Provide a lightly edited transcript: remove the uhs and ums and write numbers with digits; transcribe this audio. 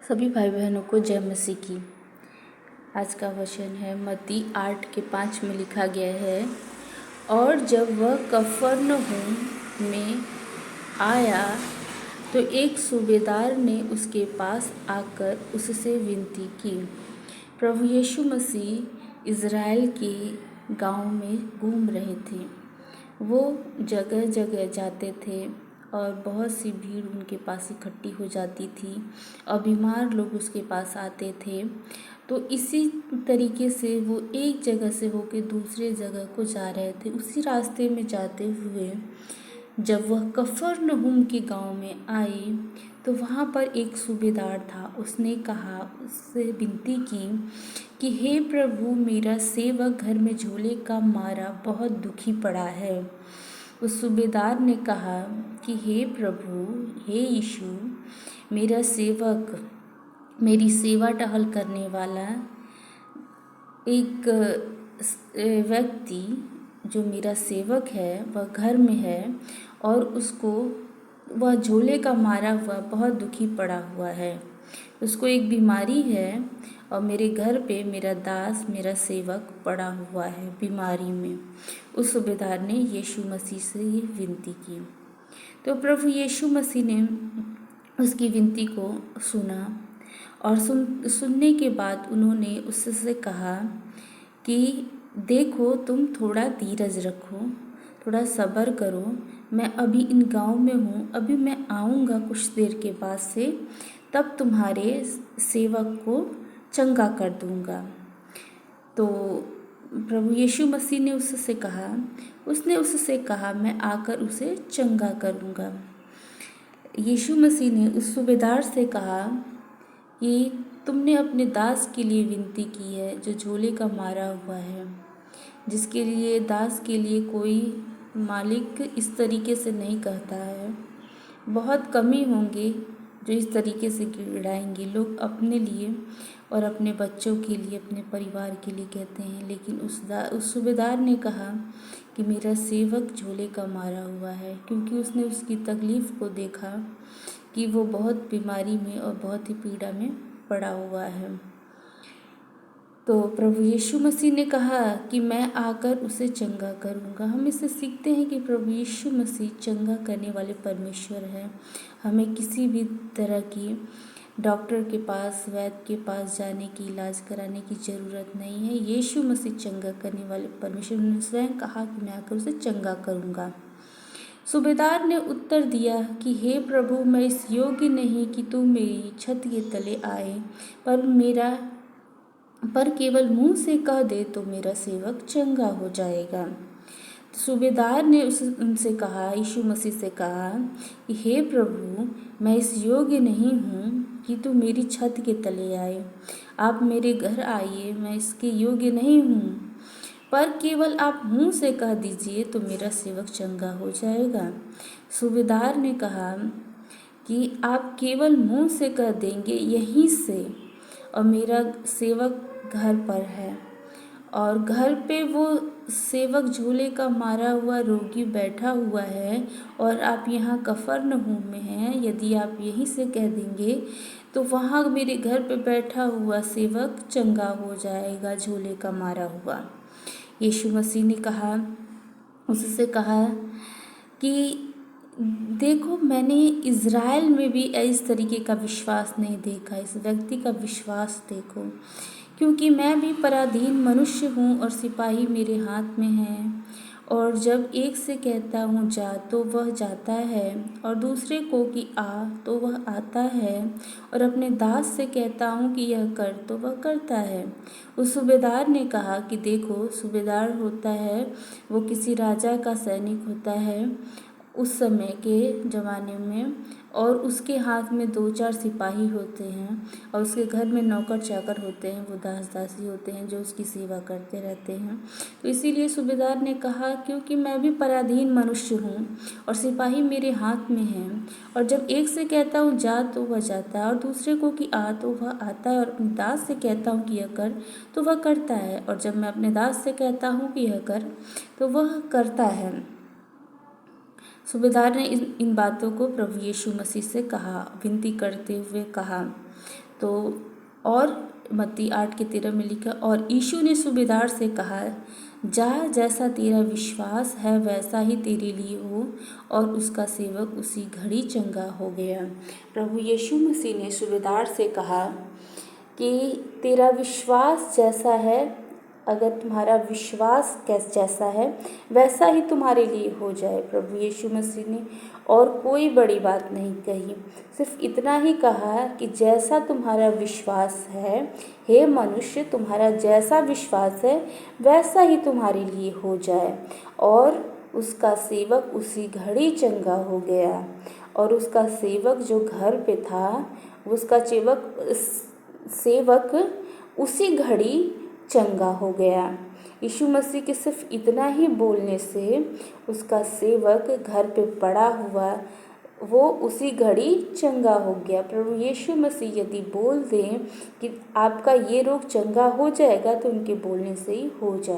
सभी भाई बहनों को जय मसीह की। आज का वचन है मत्ती 8:5 में लिखा गया है, और जब वह कफरनहूम में आया तो एक सूबेदार ने उसके पास आकर उससे विनती की। प्रभु यीशु मसीह इज़राइल के गांव में घूम रहे थे। वो जगह जगह जाते थे और बहुत सी भीड़ उनके पास इकट्ठी हो जाती थी और बीमार लोग उसके पास आते थे। तो इसी तरीके से वो एक जगह से होकर दूसरे जगह को जा रहे थे। उसी रास्ते में जाते हुए जब वह कफरनहूम के गांव में आए तो वहाँ पर एक सूबेदार था। उसने कहा, उससे विनती की कि हे प्रभु, मेरा सेवक घर में झोले का मारा बहुत दुखी पड़ा है। उस सूबेदार ने कहा कि हे प्रभु, हे यीशु, मेरा सेवक, मेरी सेवा टहल करने वाला एक व्यक्ति जो मेरा सेवक है वह घर में है और उसको वह झोले का मारा हुआ बहुत दुखी पड़ा हुआ है। उसको एक बीमारी है और मेरे घर पे मेरा दास, मेरा सेवक पड़ा हुआ है बीमारी में। उस सूबेदार ने यीशु मसीह से ये विनती की। तो प्रभु यीशु मसीह ने उसकी विनती को सुना और सुनने के बाद उन्होंने उससे कहा कि देखो, तुम थोड़ा धीरज रखो, थोड़ा सब्र करो। मैं अभी इन गांव में हूँ, अभी मैं आऊँगा कुछ देर के बाद से, तब तुम्हारे सेवक को चंगा कर दूँगा। तो प्रभु यीशु मसीह ने उससे कहा मैं आकर उसे चंगा करूँगा। यीशु मसीह ने उस सूबेदार से कहा कि तुमने अपने दास के लिए विनती की है जो झोले का मारा हुआ है, जिसके लिए दास के लिए कोई मालिक इस तरीके से नहीं कहता है। बहुत कम ही होंगे जो इस तरीके से गिड़ाएंगे। लोग अपने लिए और अपने बच्चों के लिए, अपने परिवार के लिए कहते हैं, लेकिन उस सूबेदार ने कहा कि मेरा सेवक झोले का मारा हुआ है, क्योंकि उसने उसकी तकलीफ़ को देखा कि वो बहुत बीमारी में और बहुत ही पीड़ा में पड़ा हुआ है। तो प्रभु यीशु मसीह ने कहा कि मैं आकर उसे चंगा करूँगा। हम इससे सीखते हैं कि प्रभु यीशु मसीह चंगा करने वाले परमेश्वर हैं। हमें किसी भी तरह की डॉक्टर के पास, वैद्य के पास जाने की, इलाज कराने की ज़रूरत नहीं है। यीशु मसीह चंगा करने वाले परमेश्वर ने स्वयं कहा कि मैं आकर उसे चंगा करूँगा। सूबेदार ने उत्तर दिया कि हे प्रभु, मैं इस योग्य नहीं कि तू मेरी छत के तले आए, पर केवल मुंह से कह दे तो मेरा सेवक चंगा हो जाएगा। सूबेदार ने उनसे कहा, यीशु मसीह से कहा कि हे प्रभु, मैं इस योग्य नहीं हूँ कि तू मेरी छत के तले आए। आप मेरे घर आइए, मैं इसके योग्य नहीं हूँ, पर केवल आप मुंह से कह दीजिए तो मेरा सेवक चंगा हो जाएगा। सूबेदार ने कहा कि आप केवल मुंह से कह देंगे यहीं से, और मेरा सेवक घर पर है और घर पे वो सेवक झोले का मारा हुआ रोगी बैठा हुआ है, और आप यहाँ कफरनहूम में हैं। यदि आप यहीं से कह देंगे तो वहाँ मेरे घर पे बैठा हुआ सेवक चंगा हो जाएगा, झोले का मारा हुआ। यीशु मसीह ने उससे कहा कि देखो, मैंने इज़राइल में भी इस तरीके का विश्वास नहीं देखा। इस व्यक्ति का विश्वास देखो, क्योंकि मैं भी पराधीन मनुष्य हूँ और सिपाही मेरे हाथ में हैं, और जब एक से कहता हूँ जा तो वह जाता है, और दूसरे को कि आ तो वह आता है, और अपने दास से कहता हूँ कि यह कर तो वह करता है। उस सूबेदार ने कहा कि देखो, सूबेदार होता है वो किसी राजा का सैनिक होता है उस समय के ज़माने में, और उसके हाथ में 2-4 सिपाही होते हैं, और उसके घर में नौकर चाकर होते हैं, वो दास दासी होते हैं जो उसकी सेवा करते रहते हैं। तो इसीलिए सूबेदार ने कहा, क्योंकि मैं भी पराधीन मनुष्य हूँ और सिपाही मेरे हाथ में हैं, और जब एक से कहता हूँ जा तो वह जाता है, और दूसरे को कि आ तो वह आता है, और अपने दास से कहता हूँ कि यह कर तो वह करता है, और जब मैं अपने दास से कहता हूँ कि यह कर तो वह करता है। सूबेदार ने इन बातों को प्रभु यीशु मसीह से कहा, विनती करते हुए कहा। तो और मत्ती 8:13 में लिखा, और यीशु ने सूबेदार से कहा, जा, जैसा तेरा विश्वास है वैसा ही तेरे लिए हो, और उसका सेवक उसी घड़ी चंगा हो गया। प्रभु यीशु मसीह ने सूबेदार से कहा कि तेरा विश्वास जैसा है, अगर तुम्हारा विश्वास जैसा है वैसा ही तुम्हारे लिए हो जाए। प्रभु यीशु मसीह ने और कोई बड़ी बात नहीं कही, सिर्फ इतना ही कहा कि जैसा तुम्हारा विश्वास है, हे मनुष्य, तुम्हारा जैसा विश्वास है वैसा ही तुम्हारे लिए हो जाए। और उसका सेवक उसी घड़ी चंगा हो गया। और उसका सेवक जो घर पे था, उसका सेवक उसी घड़ी चंगा हो गया। यीशु मसीह के सिर्फ इतना ही बोलने से उसका सेवक घर पे पड़ा हुआ वो उसी घड़ी चंगा हो गया। प्रभु यीशु मसीह यदि बोल दें कि आपका ये रोग चंगा हो जाएगा, तो उनके बोलने से ही हो जाए।